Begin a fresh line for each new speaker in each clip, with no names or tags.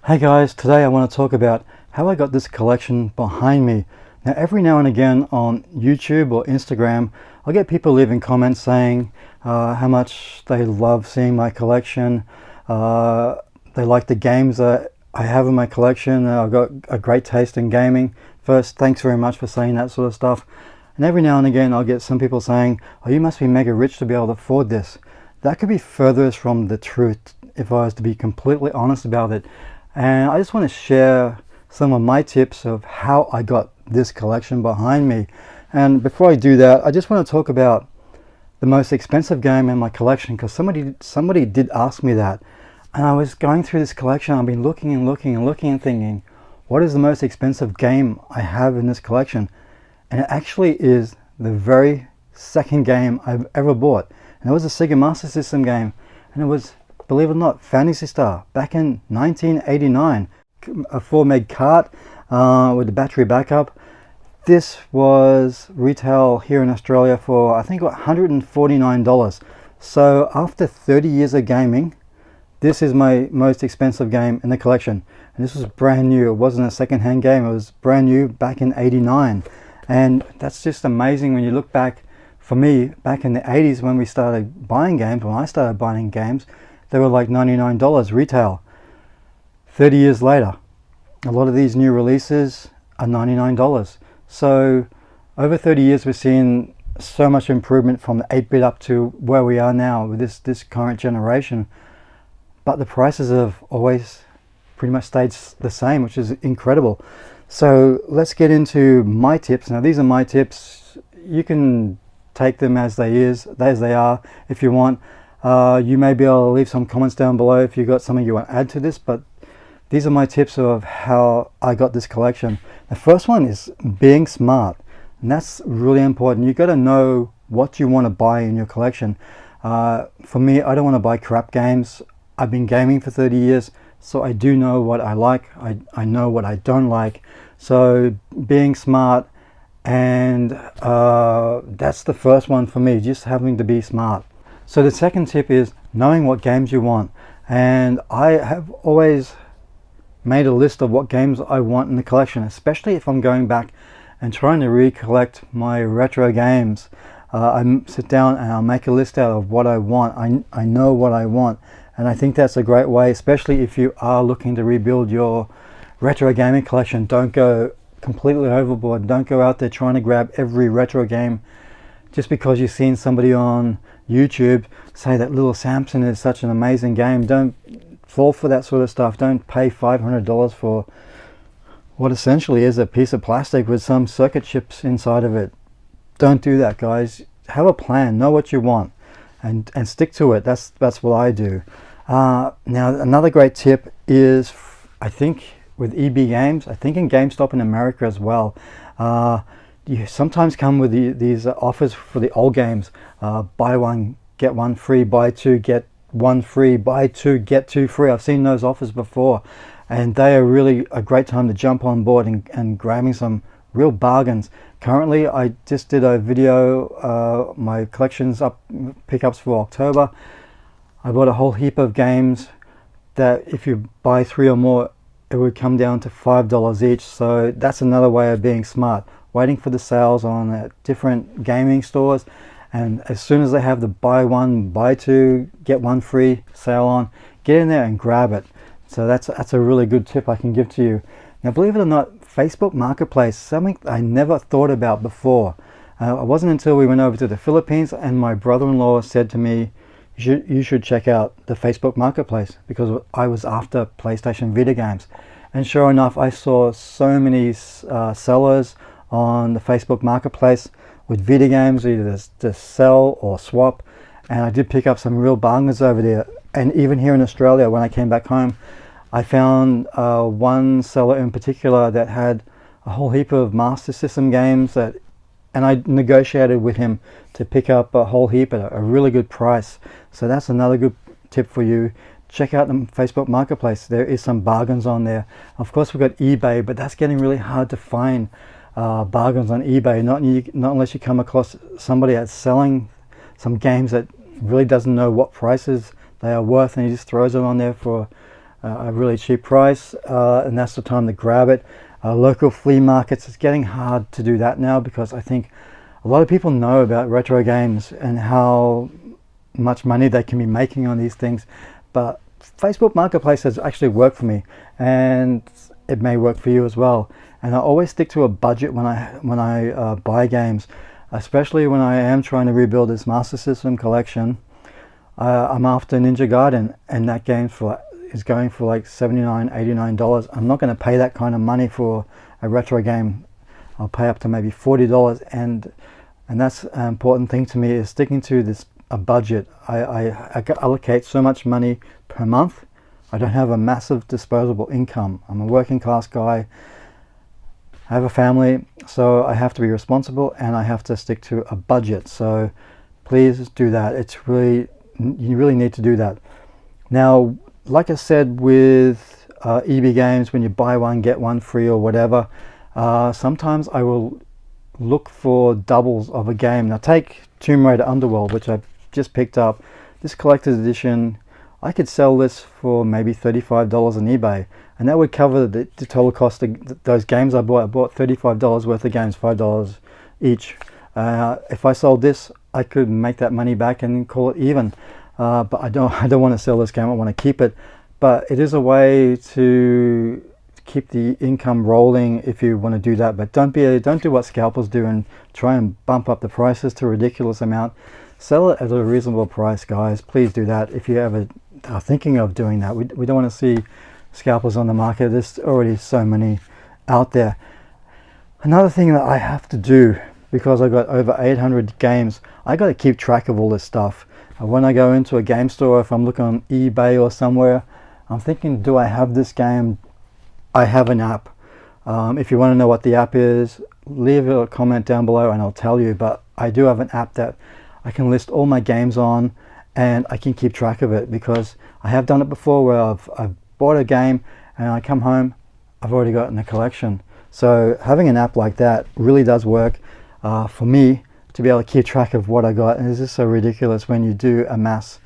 Hey guys, today I want to talk about how I got this collection behind me. Now every now and again on YouTube or Instagram, I'll get people leaving comments saying how much they love seeing my collection. They like the games that I have in my collection. I've got a great taste in gaming. First, thanks very much for saying that sort of stuff. And every now and again I'll get some people saying, oh, you must be mega rich to be able to afford this. That could be furthest from the truth if I was to be completely honest about it. And I just want to share some of my tips of how I got this collection behind me. And before I do that, I just want to talk about the most expensive game in my collection, because somebody did ask me that. And I was going through this collection. I've been looking and looking and looking and thinking, what is the most expensive game I have in this collection? And it actually is the very second game I've ever bought. And it was a Sega Master System game. And it was, believe it or not, Fantasy Star back in 1989. A 4 meg cart with the battery backup. This was retail here in Australia for I think $149. So after 30 years of gaming, this is my most expensive game in the collection. And this was brand new. It wasn't a second-hand game. It was brand new back in 89. And that's just amazing when you look back. For me, back in the 80s when we started buying games, when I started buying games, they were like $99 retail. 30 years later, a lot of these new releases are $99. So over 30 years we've seen so much improvement from the 8-bit up to where we are now with this current generation. But the prices have always pretty much stayed the same, which is incredible. So let's get into my tips. Now these are my tips. You can take them as they are if you want. You may be able to leave some comments down below if you've got something you want to add to this, but these are my tips of how I got this collection. The first one is being smart, and that's really important. You've got to know what you want to buy in your collection. For me, I don't want to buy crap games. I've been gaming for 30 years, so I do know what I like. I know what I don't like. So being smart, and that's the first one for me, just having to be smart. So the second tip is knowing what games you want. And I have always made a list of what games I want in the collection, especially if I'm going back and trying to recollect my retro games. I sit down and I'll make a list out of what I want. I know what I want, and I think that's a great way, especially if you are looking to rebuild your retro gaming collection. Don't go completely overboard. Don't go out there trying to grab every retro game just because you've seen somebody on YouTube say that Little Samson is such an amazing game. Don't fall for that sort of stuff. Don't pay $500 for what essentially is a piece of plastic with some circuit chips inside of it. Don't do that, guys. Have a plan. Know what you want and stick to it. That's what I do. Now another great tip is, I think with EB Games, I think in GameStop in America as well, you sometimes come with these offers for the old games. Buy one, get one free, buy two, get one free, buy two, get two free. I've seen those offers before, and they are really a great time to jump on board and grabbing some real bargains. Currently, I just did a video, my collection's up, pickups for October. I bought a whole heap of games that if you buy 3 or more, it would come down to $5 each. So that's another way of being smart, waiting for the sales on different gaming stores, and as soon as they have the buy one, buy two, get one free sale on, get in there and grab it. So that's a really good tip I can give to you. Now believe it or not, Facebook Marketplace, something I never thought about before. It wasn't until we went over to the Philippines and my brother-in-law said to me, you should check out the Facebook Marketplace, because I was after PlayStation Vita games. And sure enough, I saw so many sellers on the Facebook Marketplace with Vita games, either to sell or swap. And I did pick up some real bargains over there. And even here in Australia, when I came back home, I found one seller in particular that had a whole heap of Master System games and I negotiated with him to pick up a whole heap at a really good price. So that's another good tip for you. Check out the Facebook Marketplace. There is some bargains on there. Of course, we've got eBay, but that's getting really hard to find bargains on eBay. Not unless you come across somebody that's selling some games that really doesn't know what prices they are worth, and he just throws it on there for a really cheap price, and that's the time to grab it. Local flea markets, it's getting hard to do that now because I think a lot of people know about retro games and how much money they can be making on these things, but Facebook Marketplace has actually worked for me, and it may work for you as well. And I always stick to a budget when I buy games, especially when I am trying to rebuild this Master System collection. I'm after Ninja Gaiden, and that game is going for like $79, $89. I'm not going to pay that kind of money for a retro game. I'll pay up to maybe $40, and that's an important thing to me, is sticking to a budget. I allocate so much money per month. I don't have a massive disposable income. I'm a working class guy. I have a family, so I have to be responsible and I have to stick to a budget. So please do that. You really need to do that. Now, like I said with EB Games, when you buy one get one free or whatever, sometimes I will look for doubles of a game. Now take Tomb Raider Underworld, which I just picked up. This collector's edition, I could sell this for maybe $35 on eBay, and that would cover the total cost of those games I bought. I bought $35 worth of games, $5 each. If I sold this, I could make that money back and call it even. But I don't want to sell this game. I want to keep it. But it is a way to keep the income rolling if you want to do that. But don't do what scalpers do and try and bump up the prices to a ridiculous amount. Sell it at a reasonable price, guys. Please do that if you ever are thinking of doing that. We don't want to see scalpers on the market. There's already so many out there. Another thing that I have to do, because I've got over 800 games, I got to keep track of all this stuff. When I go into a game store, if I'm looking on eBay or somewhere, I'm thinking, do I have this game? I have an app. If you want to know what the app is, leave a comment down below and I'll tell you. But I do have an app that I can list all my games on, and I can keep track of it, because I have done it before where I've bought a game and I come home, I've already got it in the collection. So having an app like that really does work for me to be able to keep track of what I got. And it's just so ridiculous when you do amass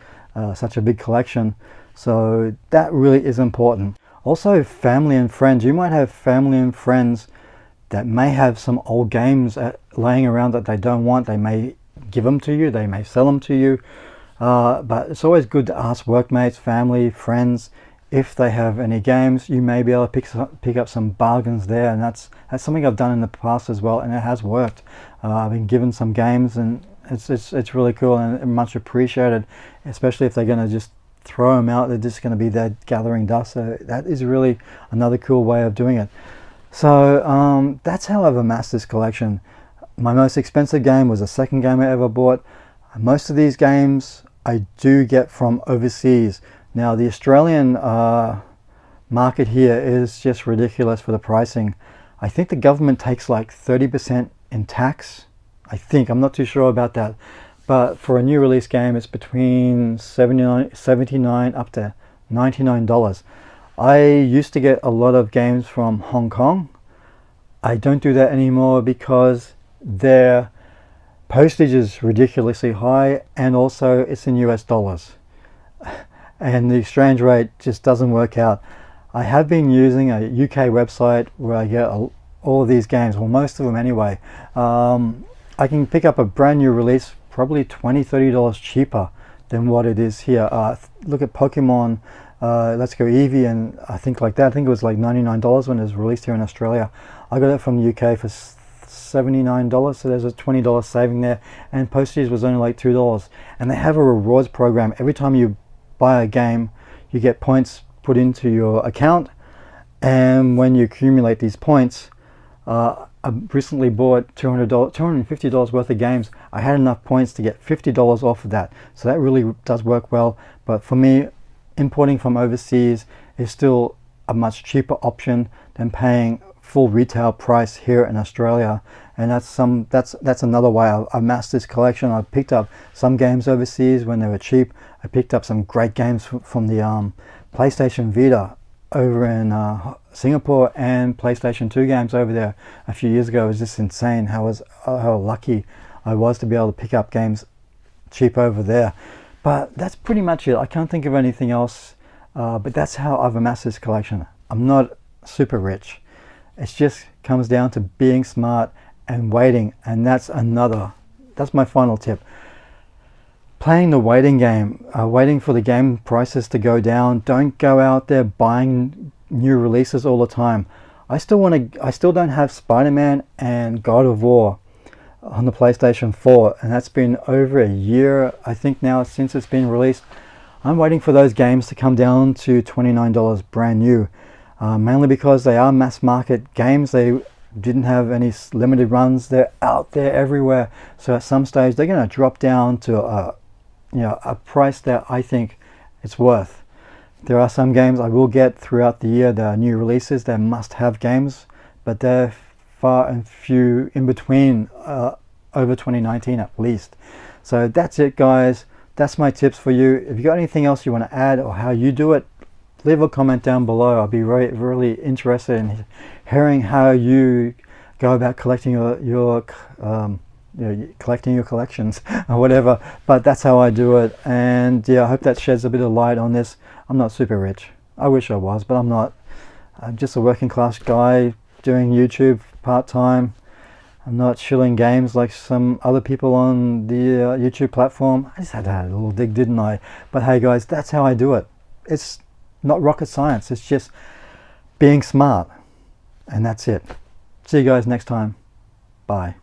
such a big collection. So that really is important. Also, family and friends. You might have family and friends that may have some old games laying around that they don't want. They may give them to you, they may sell them to you, but it's always good to ask workmates, family, friends if they have any games. You may be able to pick up some bargains there, and that's something I've done in the past as well, and it has worked. I've been given some games, and it's really cool and much appreciated, especially if they're going to just throw them out. They're just going to be there gathering dust. So that is really another cool way of doing it. So that's how I've amassed this collection. My most expensive game was the second game I ever bought. Most of these games I do get from overseas. Now the Australian market here is just ridiculous for the pricing. I think the government takes like 30% in tax. I think, I'm not too sure about that. But for a new release game, it's between $79 up to $99. I used to get a lot of games from Hong Kong. I don't do that anymore because their postage is ridiculously high, and also it's in US dollars. And the exchange rate just doesn't work out. I have been using a UK website where I get all of these games, well, most of them anyway. I can pick up a brand new release probably $20, $30 cheaper than what it is here. Look at Pokemon Let's Go Eevee and I think like that. I think it was like $99 when it was released here in Australia. I got it from the UK for $79, so there's a $20 saving there, and postage was only like $2. And they have a rewards program. Every time you buy a game, you get points put into your account, and when you accumulate these points, I recently bought $250 worth of games. I had enough points to get $50 off of that, so that really does work well. But for me, importing from overseas is still a much cheaper option than paying full retail price here in Australia. And that's another way I've amassed this collection. I picked up some games overseas when they were cheap. I picked up some great games from the PlayStation Vita over in Singapore, and PlayStation 2 games over there a few years ago. It was just insane how lucky I was to be able to pick up games cheap over there. But that's pretty much it. I can't think of anything else But that's how I've amassed this collection. I'm not super rich. It just comes down to being smart and waiting, and that's my final tip. Playing the waiting game, waiting for the game prices to go down. Don't go out there buying new releases all the time. I still don't have Spider-Man and God of War on the PlayStation 4, and that's been over a year, I think now, since it's been released. I'm waiting for those games to come down to $29 brand new. Mainly because they are mass market games. They didn't have any limited runs. They're out there everywhere. So at some stage they're going to drop down to a price that I think it's worth. There are some games I will get throughout the year that are new releases. They're must-have games, but they're far and few in between, over 2019 at least. So that's it, guys. That's my tips for you. If you got anything else you want to add or how you do it, leave a comment down below. I'll be really interested in hearing how you go about collecting your collecting your collections or whatever. But that's how I do it, and yeah, I hope that sheds a bit of light on this. I'm not super rich. I wish I was, but I'm not. I'm just a working class guy doing YouTube part-time. I'm not shilling games like some other people on the YouTube platform. I just had to have a little dig, didn't I? But hey guys, that's how I do it. It's not rocket science. It's just being smart, and that's it. See you guys next time. Bye.